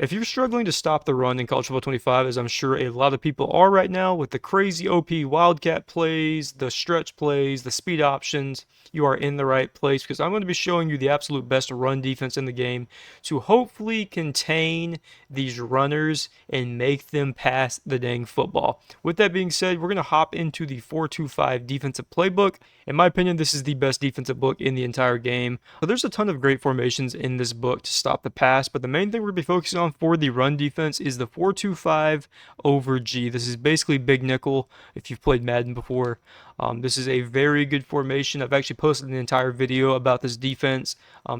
If you're struggling to stop the run in College Football 25, as I'm sure a lot of people are right now, with the crazy OP Wildcat plays, the stretch plays, the speed options, you are in the right place because I'm going to be showing you the absolute best run defense in the game to hopefully contain these runners and make them pass the dang football. With that being said, we're going to hop into the 4-2-5 defensive playbook. In my opinion, this is the best defensive book in the entire game. So there's a ton of great formations in this book to stop the pass, but the main thing we're going to be focusing on for the run defense is the 4-2-5 over G. This is basically big nickel if you've played Madden before. This is a very good formation. I've actually posted an entire video about this defense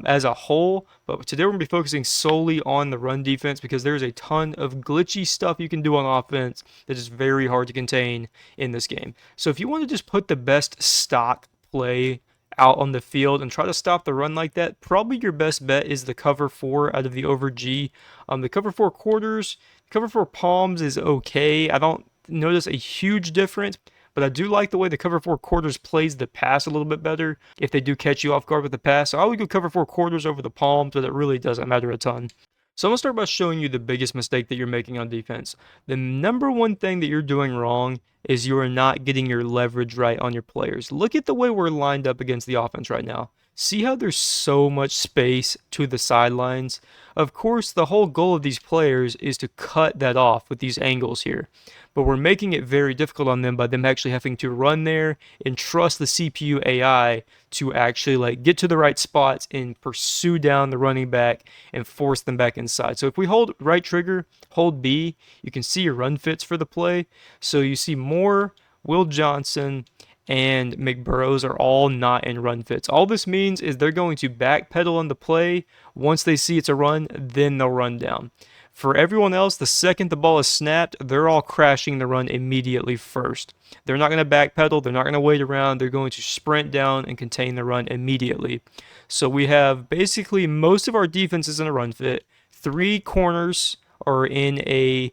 as a whole, but today we're going to be focusing solely on the run defense because there's a ton of glitchy stuff you can do on offense that is very hard to contain in this game. So if you want to just put the best stock play out on the field and try to stop the run like that, probably your best bet is the cover 4 out of the over G. The cover 4 quarters, cover 4 palms is okay. I don't notice a huge difference, but I do like the way the cover 4 quarters plays the pass a little bit better if they do catch you off guard with the pass. So I would go cover 4 quarters over the palms, but it really doesn't matter a ton. So I'm going to start by showing you the biggest mistake that you're making on defense. The number one thing that you're doing wrong is you are not getting your leverage right on your players. Look at the way we're lined up against the offense right now. See how there's so much space to the sidelines? Of course, the whole goal of these players is to cut that off with these angles here. But we're making it very difficult on them by them actually having to run there and trust the CPU AI to actually get to the right spots and pursue down the running back and force them back inside. So if we hold right trigger, hold B, you can see your run fits for the play. So you see Moore, Will Johnson, and McBurrows are all not in run fits. All this means is they're going to backpedal on the play. Once they see it's a run, then they'll run down. For everyone else, the second the ball is snapped, they're all crashing the run immediately first. They're not going to backpedal. They're not going to wait around. They're going to sprint down and contain the run immediately. So we have basically most of our defense is in a run fit. 3 corners are in a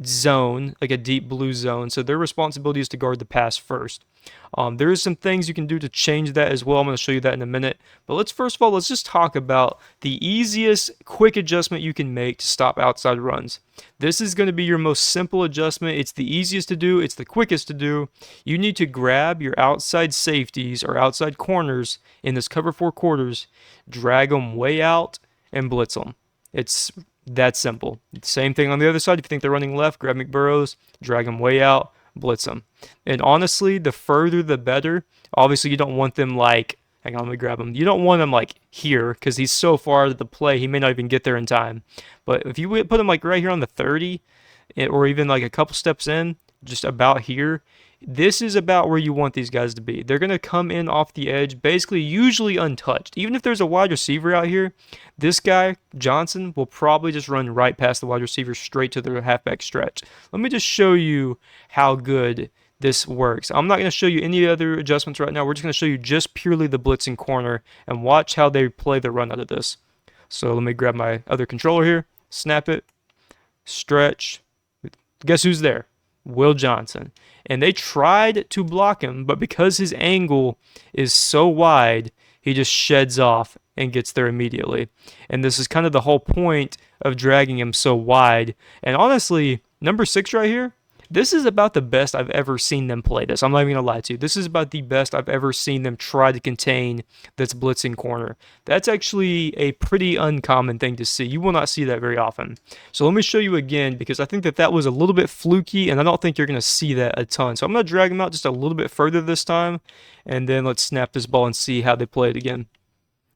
zone, like a deep blue zone. So their responsibility is to guard the pass first. There is some things you can do to change that as well. I'm going to show you that in a minute. But let's just talk about the easiest quick adjustment you can make to stop outside runs. This is going to be your most simple adjustment. It's the easiest to do. It's the quickest to do. You need to grab your outside safeties or outside corners in this cover 4 quarters, drag them way out, and blitz them. It's that simple. Same thing on the other side. If you think they're running left, grab McBurrows, drag them way out, blitz them. And honestly, the further the better. Obviously, you don't want them hang on, let me grab him. You don't want him here because he's so far to the play, he may not even get there in time. But if you put him right here on the 30, or even a couple steps in, just about here, this is about where you want these guys to be. They're going to come in off the edge, basically usually untouched. Even if there's a wide receiver out here, this guy, Johnson, will probably just run right past the wide receiver straight to the halfback stretch. Let me just show you how good this works. I'm not going to show you any other adjustments right now. We're just going to show you just purely the blitzing corner and watch how they play the run out of this. So let me grab my other controller here, snap it, stretch. Guess who's there? Will Johnson. And they tried to block him, but because his angle is so wide, he just sheds off and gets there immediately. And this is kind of the whole point of dragging him so wide. And honestly, number 6 right here, this is about the best I've ever seen them play this. I'm not even going to lie to you. This is about the best I've ever seen them try to contain this blitzing corner. That's actually a pretty uncommon thing to see. You will not see that very often. So let me show you again because I think that was a little bit fluky and I don't think you're going to see that a ton. So I'm going to drag him out just a little bit further this time and then let's snap this ball and see how they play it again.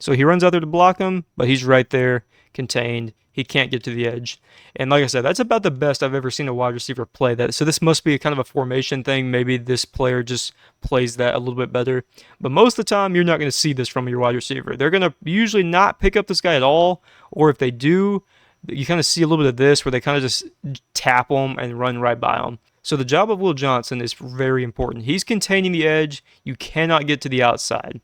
So he runs out there to block him, but he's right there, contained. He can't get to the edge. And like I said, that's about the best I've ever seen a wide receiver play that. So this must be a kind of a formation thing. Maybe this player just plays that a little bit better. But most of the time, you're not going to see this from your wide receiver. They're going to usually not pick up this guy at all. Or if they do, you kind of see a little bit of this where they kind of just tap him and run right by him. So the job of Will Johnson is very important. He's containing the edge. You cannot get to the outside.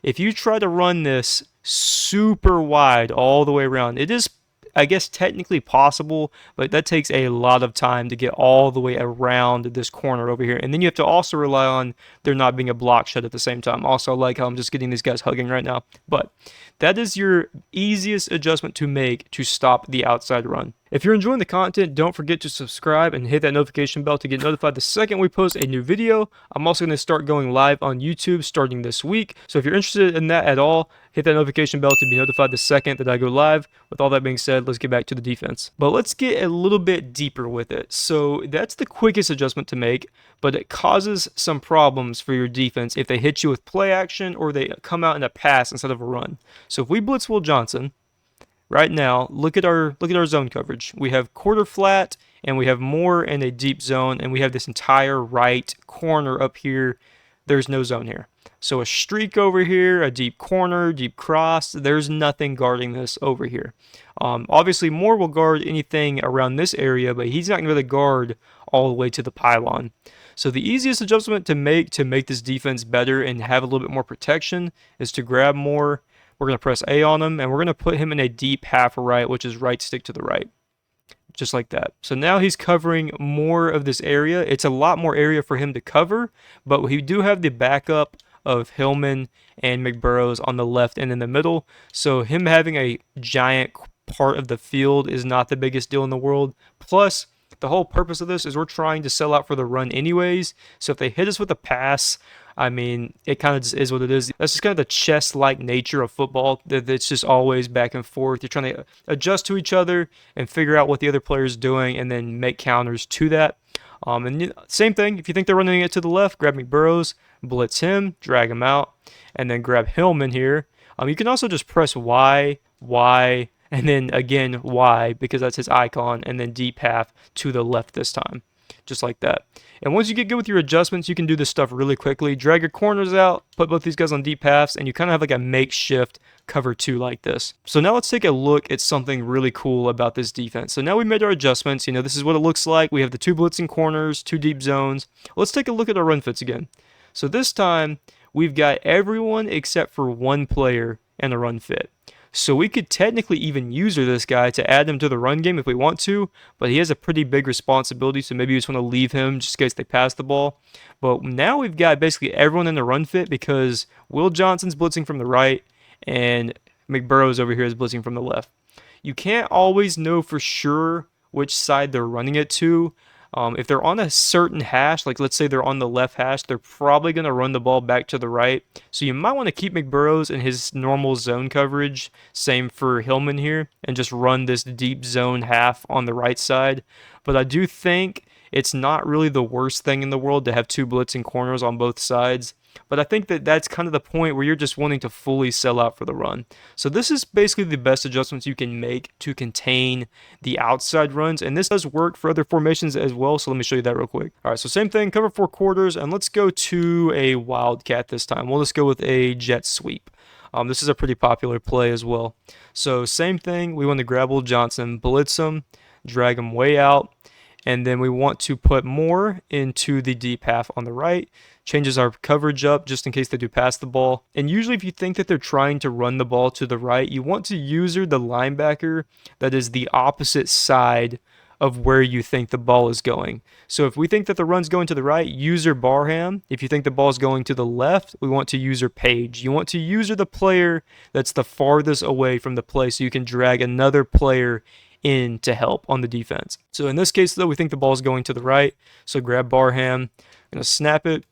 If you try to run this super wide all the way around, it is, I guess, technically possible, but that takes a lot of time to get all the way around this corner over here. And then you have to also rely on there not being a block shed at the same time. Also, I like how I'm just getting these guys hugging right now. But that is your easiest adjustment to make to stop the outside run. If you're enjoying the content, don't forget to subscribe and hit that notification bell to get notified the second we post a new video. I'm also going to start going live on YouTube starting this week. So if you're interested in that at all, hit that notification bell to be notified the second that I go live. With all that being said, let's get back to the defense. But let's get a little bit deeper with it. So that's the quickest adjustment to make, but it causes some problems for your defense if they hit you with play action or they come out in a pass instead of a run. So if we blitz Will Johnson, right now, look at our zone coverage. We have quarter flat, and we have more in a deep zone, and we have this entire right corner up here. There's no zone here. So a streak over here, a deep corner, deep cross, there's nothing guarding this over here. Obviously, Moore will guard anything around this area, but he's not going to really guard all the way to the pylon. So the easiest adjustment to make this defense better and have a little bit more protection is to grab Moore. We're going to press A on him, and we're going to put him in a deep half right, which is right stick to the right. Just like that. So now he's covering more of this area. It's a lot more area for him to cover, but we do have the backup of Hillman and McBurrows on the left and in the middle. So him having a giant part of the field is not the biggest deal in the world. Plus, the whole purpose of this is we're trying to sell out for the run anyways. So if they hit us with a pass, I mean, it kind of just is what it is. That's just kind of the chess-like nature of football. It's just always back and forth. You're trying to adjust to each other and figure out what the other player is doing and then make counters to that. And same thing, if you think they're running it to the left, grab McBurrows, blitz him, drag him out, and then grab Hillman here. You can also just press Y, and then again Y, because that's his icon, and then deep half to the left this time. Just like that. And once you get good with your adjustments, you can do this stuff really quickly. Drag your corners out, put both these guys on deep halves, and you kind of have like a makeshift cover two like this. So now let's take a look at something really cool about this defense. So now we made our adjustments. You know, this is what it looks like. We have the two blitzing corners, two deep zones. Let's take a look at our run fits again. So this time, we've got everyone except for one player in a run fit. So we could technically even user this guy to add him to the run game if we want to, but he has a pretty big responsibility, so maybe we just want to leave him just in case they pass the ball. But now we've got basically everyone in the run fit because Will Johnson's blitzing from the right and McBurrows over here is blitzing from the left. You can't always know for sure which side they're running it to. If they're on a certain hash, like let's say they're on the left hash, they're probably going to run the ball back to the right. So you might want to keep McBurrows in his normal zone coverage. Same for Hillman here, and just run this deep zone half on the right side. But I do think it's not really the worst thing in the world to have two blitzing corners on both sides. But I think that that's kind of the point where you're just wanting to fully sell out for the run. So this is basically the best adjustments you can make to contain the outside runs. And this does work for other formations as well. So let me show you that real quick. All right, so same thing, cover four quarters. And let's go to a Wildcat this time. We'll just go with a jet sweep. This is a pretty popular play as well. So same thing, we want to grab Will Johnson, blitz him, drag him way out. And then we want to put Moore into the deep half on the right. Changes our coverage up just in case they do pass the ball. And usually if you think that they're trying to run the ball to the right, you want to user the linebacker that is the opposite side of where you think the ball is going. So if we think that the run's going to the right, user Barham. If you think the ball is going to the left, we want to user Page. You want to user the player that's the farthest away from the play so you can drag another player in to help on the defense. So in this case, though, we think the ball is going to the right. So grab Barham, going to snap it.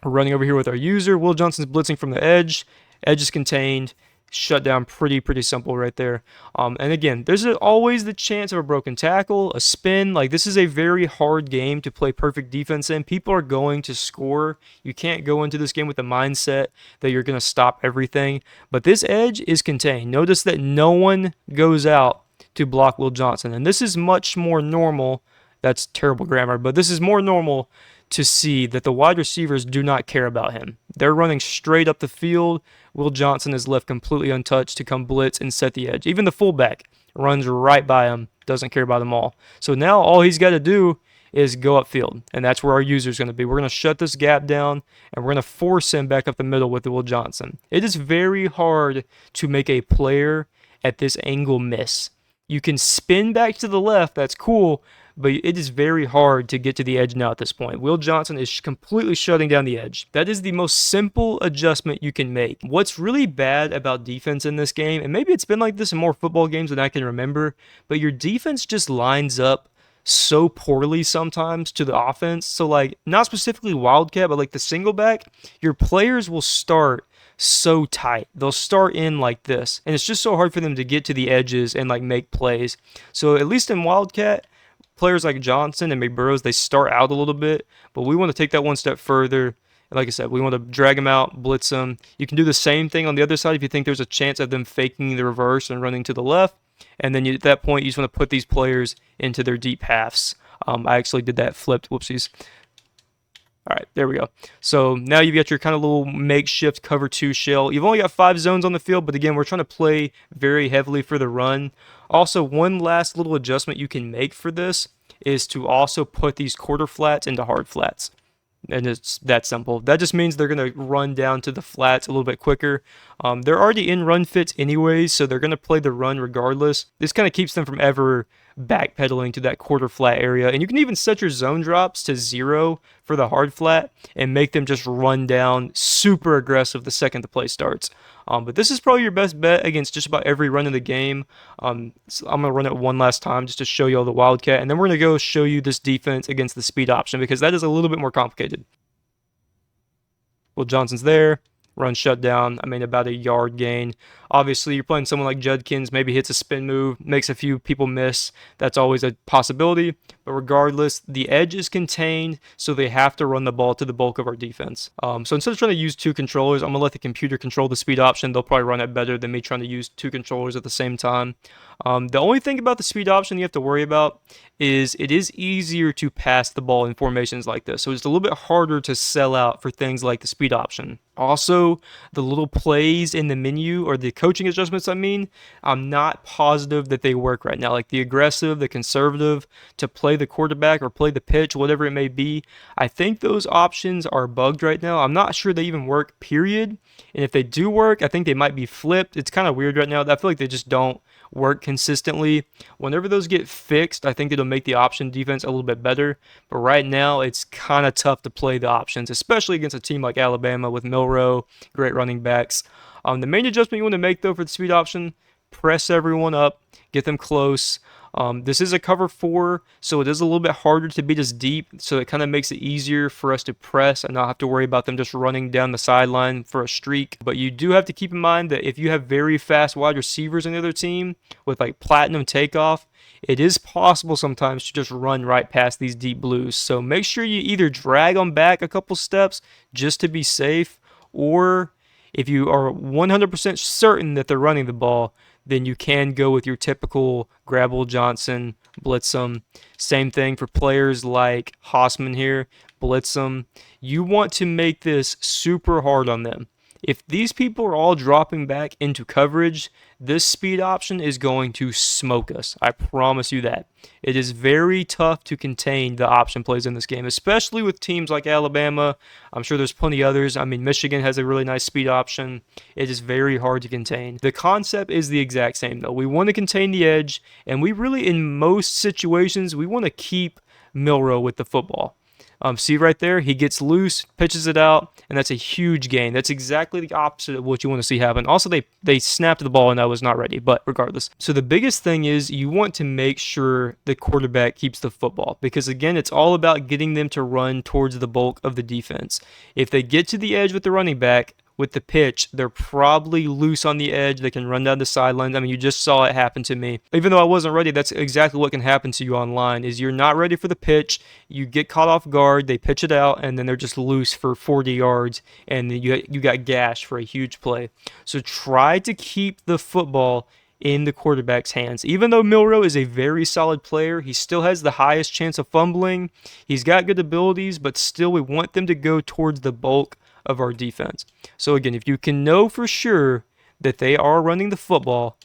We're running over here with our user. Will Johnson's blitzing from the edge. Edge is contained. Shut down pretty simple right there. And again, there's always the chance of a broken tackle, a spin. Like, this is a very hard game to play perfect defense in. People are going to score. You can't go into this game with the mindset that you're going to stop everything. But this edge is contained. Notice that no one goes out to block Will Johnson. And this is much more normal. That's terrible grammar, but this is more normal to see that the wide receivers do not care about him. They're running straight up the field. Will Johnson is left completely untouched to come blitz and set the edge. Even the fullback runs right by him, doesn't care about them all. So now all he's got to do is go upfield, and that's where our user is going to be. We're going to shut this gap down, and we're going to force him back up the middle with the Will Johnson. It is very hard to make a player at this angle miss. You can spin back to the left, that's cool, but it is very hard to get to the edge now at this point. Will Johnson is completely shutting down the edge. That is the most simple adjustment you can make. What's really bad about defense in this game, and maybe it's been like this in more football games than I can remember, but your defense just lines up so poorly sometimes to the offense. So like not specifically Wildcat, but like the single back, your players will start so tight. They'll start in like this, and it's just so hard for them to get to the edges and like make plays. So at least in Wildcat, players like Johnson and McBurrows, they start out a little bit, but we want to take that one step further. And like I said, we want to drag them out, blitz them. You can do the same thing on the other side if you think there's a chance of them faking the reverse and running to the left. And then at that point, you just want to put these players into their deep halves. I actually did that flipped. Whoopsies. All right, there we go. So now you've got your kind of little makeshift cover 2 shell. You've only got 5 zones on the field, but again, we're trying to play very heavily for the run. Also, one last little adjustment you can make for this is to also put these quarter flats into hard flats. And it's that simple. That just means they're going to run down to the flats a little bit quicker. They're already in run fits anyways, so they're going to play the run regardless. This kind of keeps them from ever backpedaling to that quarter flat area. And you can even set your zone drops to 0 for the hard flat and make them just run down super aggressive the second the play starts. But this is probably your best bet against just about every run of the game. So I'm going to run it one last time just to show you all the Wildcat. And then we're going to go show you this defense against the speed option because that is a little bit more complicated. Well, Johnson's there. Run shut down. I mean, about a yard gain. Obviously, you're playing someone like Judkins, maybe hits a spin move, makes a few people miss. That's always a possibility. But regardless, the edge is contained, so they have to run the ball to the bulk of our defense. So instead of trying to use 2 controllers, I'm going to let the computer control the speed option. They'll probably run it better than me trying to use 2 controllers at the same time. The only thing about the speed option you have to worry about is it is easier to pass the ball in formations like this. So it's a little bit harder to sell out for things like the speed option. Also, the little plays in the menu, or the coaching adjustments, I'm not positive that they work right now. Like the aggressive, the conservative, to play the quarterback or play the pitch, whatever it may be. I think those options are bugged right now. I'm not sure they even work, period. And if they do work, I think they might be flipped. It's kind of weird right now. I feel like they just don't work consistently. Whenever those get fixed, I think it'll make the option defense a little bit better. But right now, it's kind of tough to play the options, especially against a team like Alabama with Milroe, great running backs. The main adjustment you want to make, though, for the speed option, press everyone up, get them close. This is a cover 4, so it is a little bit harder to beat us deep, so it kind of makes it easier for us to press and not have to worry about them just running down the sideline for a streak. But you do have to keep in mind that if you have very fast wide receivers on the other team with like platinum takeoff, it is possible sometimes to just run right past these deep blues. So make sure you either drag them back a couple steps just to be safe, or if you are 100% certain that they're running the ball, then you can go with your typical Grabble Johnson, blitz them. Same thing for players like Hausman here, blitz them. You want to make this super hard on them. If these people are all dropping back into coverage, this speed option is going to smoke us. I promise you that. It is very tough to contain the option plays in this game, especially with teams like Alabama. I'm sure there's plenty others. I mean, Michigan has a really nice speed option. It is very hard to contain. The concept is the exact same, though. We want to contain the edge, and we really, in most situations, we want to keep Milroe with the football. See right there, he gets loose, pitches it out, and that's a huge gain. That's exactly the opposite of what you want to see happen. Also, they snapped the ball, and I was not ready, but regardless. So the biggest thing is you want to make sure the quarterback keeps the football, because again, it's all about getting them to run towards the bulk of the defense. If they get to the edge with the running back, with the pitch, they're probably loose on the edge. They can run down the sidelines. I mean, you just saw it happen to me. Even though I wasn't ready, that's exactly what can happen to you online, is you're not ready for the pitch, you get caught off guard, they pitch it out, and then they're just loose for 40 yards, and you got gashed for a huge play. So try to keep the football in the quarterback's hands. Even though Milroe is a very solid player, he still has the highest chance of fumbling. He's got good abilities, but still we want them to go towards the bulk of our defense. So again, if you can know for sure that they are running the football,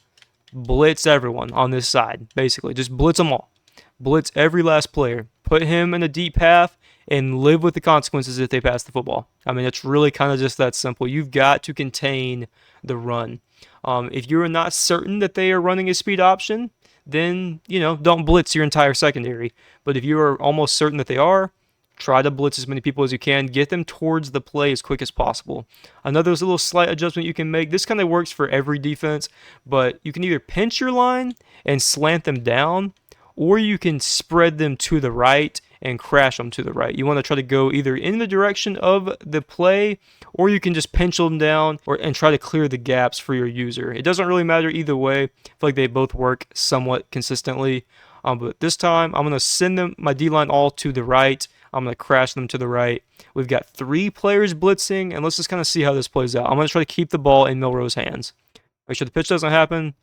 blitz everyone on this side. Basically, just blitz them all. Blitz every last player. Put him in a deep half and live with the consequences if they pass the football. I mean, it's really kind of just that simple. You've got to contain the run. If you're not certain that they are running a speed option, then, don't blitz your entire secondary. But if you are almost certain that they are, try to blitz as many people as you can. Get them towards the play as quick as possible. Another little slight adjustment you can make. This kind of works for every defense, but you can either pinch your line and slant them down, or you can spread them to the right and crash them to the right. You want to try to go either in the direction of the play, or you can just pinch them down and try to clear the gaps for your user. It doesn't really matter either way. I feel like they both work somewhat consistently. But this time, I'm going to send my D-line all to the right. I'm going to crash them to the right. We've got 3 players blitzing, and let's just kind of see how this plays out. I'm going to try to keep the ball in Milroe's hands. Make sure the pitch doesn't happen.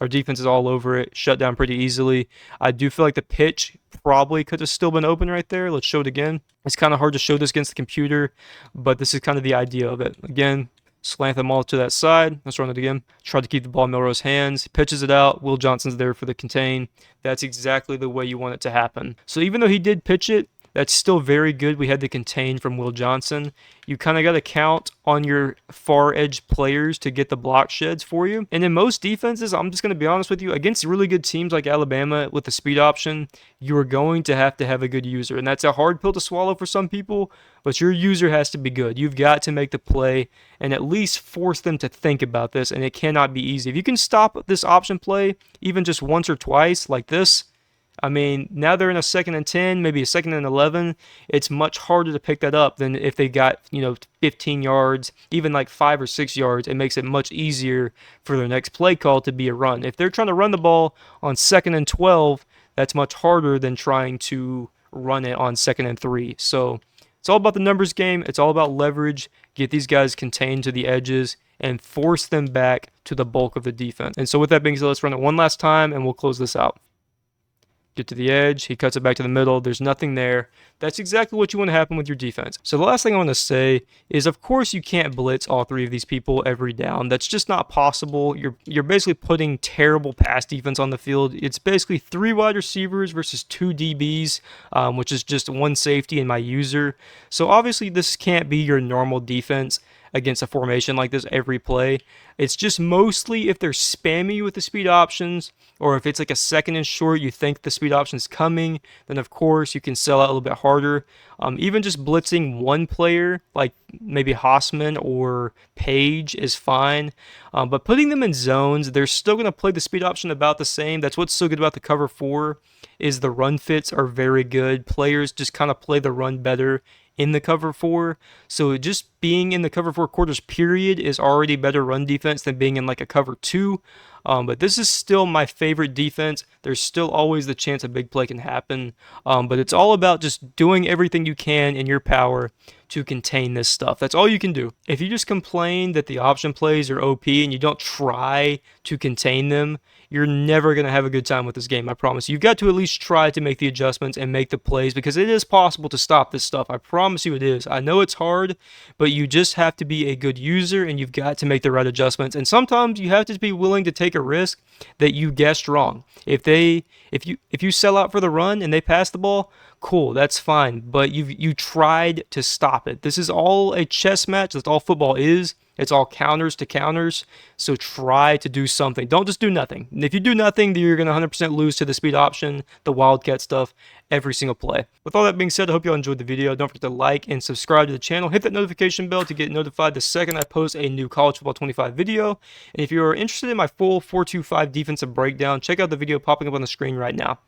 Our defense is all over it, shut down pretty easily. I do feel like the pitch probably could have still been open right there. Let's show it again. It's kind of hard to show this against the computer, but this is kind of the idea of it. Again, slant them all to that side. Let's run it again. Try to keep the ball in Milroe's hands. He pitches it out. Will Johnson's there for the contain. That's exactly the way you want it to happen. So even though he did pitch it, that's still very good. We had the contain from Will Johnson. You kind of got to count on your far edge players to get the block sheds for you. And in most defenses, I'm just going to be honest with you, against really good teams like Alabama with the speed option, you are going to have a good user. And that's a hard pill to swallow for some people, but your user has to be good. You've got to make the play and at least force them to think about this, and it cannot be easy. If you can stop this option play even just once or twice like this, I mean, now they're in a 2nd and 10, maybe a 2nd and 11. It's much harder to pick that up than if they got, 15 yards, even like 5 or 6 yards. It makes it much easier for their next play call to be a run. If they're trying to run the ball on 2nd and 12, that's much harder than trying to run it on 2nd and 3. So it's all about the numbers game. It's all about leverage. Get these guys contained to the edges and force them back to the bulk of the defense. And so with that being said, let's run it one last time and we'll close this out. Get to the edge, he cuts it back to the middle, there's nothing there. That's exactly what you want to happen with your defense. So the last thing I want to say is, of course, you can't blitz all 3 of these people every down. That's just not possible. You're basically putting terrible pass defense on the field. It's basically 3 wide receivers versus 2 DBs, which is just 1 safety and my user. So obviously this can't be your normal defense against a formation like this every play. It's just mostly if they're spamming you with the speed options, or if it's like a 2nd and short, you think the speed option's coming, then of course you can sell out a little bit harder. Even just blitzing 1 player, like maybe Hausman or Page, is fine. But putting them in zones, they're still going to play the speed option about the same. That's what's so good about the cover 4, is the run fits are very good. Players just kind of play the run better in the cover 4. So just being in the cover 4 quarters period is already better run defense than being in like a cover 2. But this is still my favorite defense. There's still always the chance a big play can happen. But it's all about just doing everything you can in your power to contain this stuff. That's all you can do. If you just complain that the option plays are OP and you don't try to contain them, you're never going to have a good time with this game, I promise. You've got to at least try to make the adjustments and make the plays, because it is possible to stop this stuff. I promise you it is. I know it's hard, but you just have to be a good user and you've got to make the right adjustments. And sometimes you have to be willing to take a risk that you guessed wrong. If you sell out for the run and they pass the ball, cool, that's fine, but you tried to stop it. This is all a chess match. That's all football is. It's all counters to counters. So try to do something. Don't just do nothing. And if you do nothing, then you're going to 100% lose to the speed option, the Wildcat stuff, every single play. With all that being said, I hope you all enjoyed the video. Don't forget to like and subscribe to the channel. Hit that notification bell to get notified the second I post a new College Football 25 video. And if you are interested in my full 4-2-5 defensive breakdown, check out the video popping up on the screen right now.